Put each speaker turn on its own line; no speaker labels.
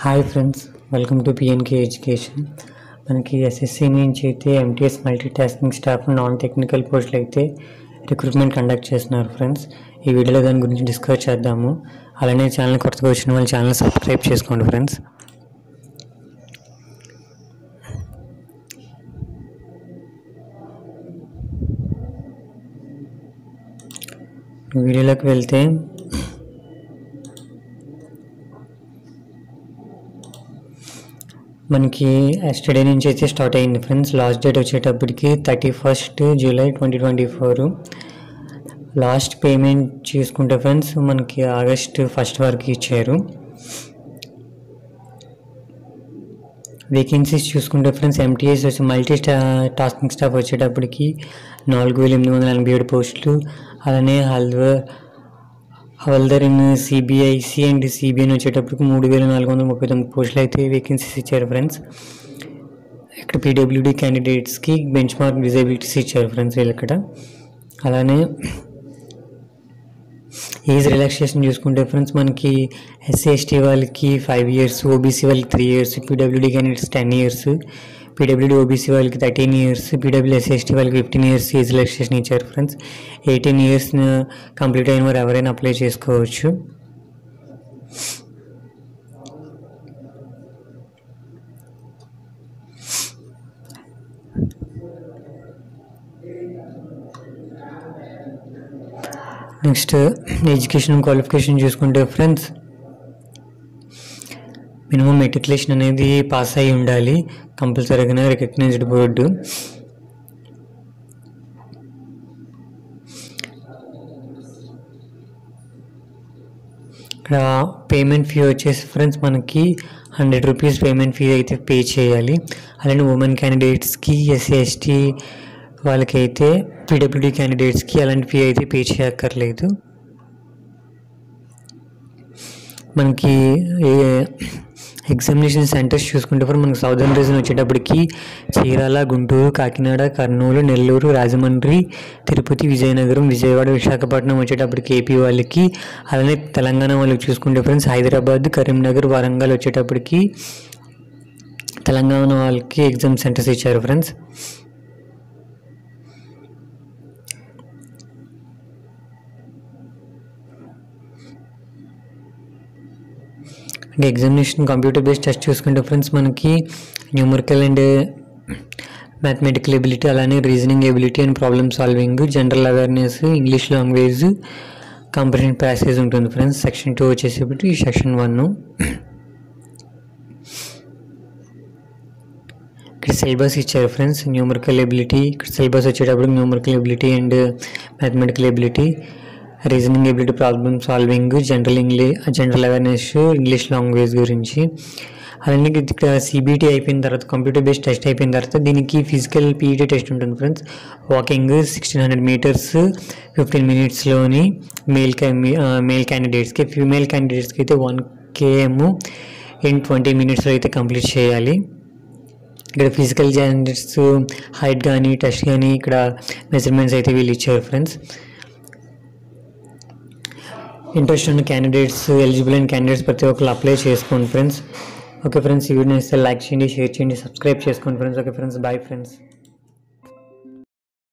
Hi friends, welcome to PNK education. మనకి SSC నుంచి అయితే MTS multi tasking staff non technical పోస్టులు అయితే రిక్రూట్మెంట్ కండక్ట్ చేస్తున్నారు ఫ్రెండ్స్. ఈ వీడియోలో దాని గురించి డిస్కస్ చేద్దాము. అలానే ఛానల్ కొత్తగా వచ్చిన వాళ్ళు ఛానల్ సబ్స్క్రైబ్ చేసుకోండి ఫ్రెండ్స్. వీడియోలోకి వెళ్తే మనకి ఎస్టర్డే నుంచి అయితే స్టార్ట్ అయింది ఫ్రెండ్స్. లాస్ట్ డేట్ వచ్చేటప్పటికి 31 జూలై 2024. లాస్ట్ పేమెంట్ చేసుకుంటే ఫ్రెండ్స్ మనకి ఆగస్ట్ 1 వరకు ఇచ్చారు. వేకెన్సీస్ చూసుకుంటే ఫ్రెండ్స్ ఎంటీఎస్ వచ్చి మల్టీ టాస్కింగ్ స్టాఫ్ వచ్చేటప్పటికి 4887 పోస్టులు. అలానే havildar in CBIC and CBN వచ్చేటప్పటికి 3439 పోస్టులు అయితే వేకెన్సీస్ ఇచ్చారు ఫ్రెండ్స్. ఇక్కడ పీడబ్ల్యూడి క్యాండిడేట్స్కి బెంచ్ మార్క్ డిజేబిలిటీస్ ఇచ్చారు ఫ్రెండ్స్ వీళ్ళక్కడ. అలానే ఏజ్ రిలాక్సేషన్ చూసుకుంటే ఫ్రెండ్స్ మనకి ఎస్సీ ఎస్టీ వాళ్ళకి 5 years, ఓబీసీ వాళ్ళకి 3 years, PWD candidates 10 years, PWD OBC వాళ్ళకి 13 years, పీడబ్ల్యూ ఎస్సీ ఎస్టీ వాళ్ళకి 15 years ఏజ్ రిలాక్సేషన్ ఇచ్చారు ఫ్రెండ్స్. 18 years కంప్లీట్ అయిన వారు ఎవరైనా అప్లై చేసుకోవచ్చు. నెక్స్ట్ ఎడ్యుకేషన్ క్వాలిఫికేషన్ చూసుకుంటే ఫ్రెండ్స్ మినిమం మెట్రికులేషన్ అనేది పాస్ అయి ఉండాలి కంపల్సరీగా, రికగ్నైజ్డ్ బోర్డు. ఇక్కడ పేమెంట్ ఫీ వచ్చేసి ఫ్రెండ్స్ మనకి 100 రూపీస్ పేమెంట్ ఫీ అయితే పే చేయాలి. అలానే ఉమెన్ క్యాండిడేట్స్కి, ఎస్సీ ఎస్టీ వాళ్ళకైతే, పీడబ్ల్యూడి క్యాండిడేట్స్కి అలాంటి ఫీ అయితే పే చేయక్కర్లేదు. మనకి ఎగ్జామినేషన్ సెంటర్స్ చూసుకుంటే మనకి సౌదర్న్ రీజన్ వచ్చేటప్పటికి చీరాల, గుంటూరు, కాకినాడ, కర్నూలు, నెల్లూరు, రాజమండ్రి, తిరుపతి, విజయనగరం, విజయవాడ, విశాఖపట్నం వచ్చేటప్పటికి ఏపీ వాళ్ళకి. అలానే తెలంగాణ వాళ్ళకి చూసుకుంటే ఫ్రెండ్స్ హైదరాబాద్, కరీంనగర్, వరంగల్ వచ్చేటప్పటికి తెలంగాణ వాళ్ళకి ఎగ్జామ్ సెంటర్స్ ఇచ్చారు friends. Examination computer based test చూసుకుంటే ఫ్రెండ్స్ మనకి న్యూమరికల్ అండ్ మ్యాథమెటికల్ ఎబిలిటీ, అలానే reasoning ability and problem solving, general awareness, English language, comprehension passage ఉంటుంది ఫ్రెండ్స్. సెక్షన్ 2 వచ్చేసేపటి సెక్షన్ 1. ఇక్కడ సిలబస్ ఇచ్చారు ఫ్రెండ్స్. న్యూమరికల్ ఎబిలిటీ ఇక్కడ సిలబస్ వచ్చేటప్పుడు numerical ability and mathematical ability, reasoning ability, problem solving, general awareness, English language గురించి. అలానే ఇక్కడ CBT అయిపోయిన తర్వాత, కంప్యూటర్ బేస్డ్ టెస్ట్ అయిపోయిన తర్వాత దీనికి ఫిజికల్ పీఈటీ టెస్ట్ ఉంటుంది ఫ్రెండ్స్. వాకింగ్ 1600 meters 15 minutesలోని మేల్ క్యాండిడేట్స్కి, ఫీమేల్ క్యాండిడేట్స్కి అయితే 1 km in 20 minutesలో అయితే కంప్లీట్ చేయాలి. ఇక్కడ ఫిజికల్ క్యాండిడేట్స్ హైట్ కానీ టెస్ట్ కానీ ఇక్కడ మెజర్మెంట్స్ అయితే వీళ్ళు ఇచ్చారు ఫ్రెండ్స్. ఇంట్రెస్ట్ ఉన్న క్యాండిడేట్స్, ఎలిజిబుల్ అయిన క్యాండిడేట్స్ ప్రతి ఒక్కరు అప్లై చేసుకోండి ఫ్రెండ్స్. ఓకే ఫ్రెండ్స్, ఈ వీడియో ఇస్తే లైక్ చేయండి, షేర్ చేయండి, సబ్స్క్రైబ్ చేసుకోండి friends. Okay friends, bye friends.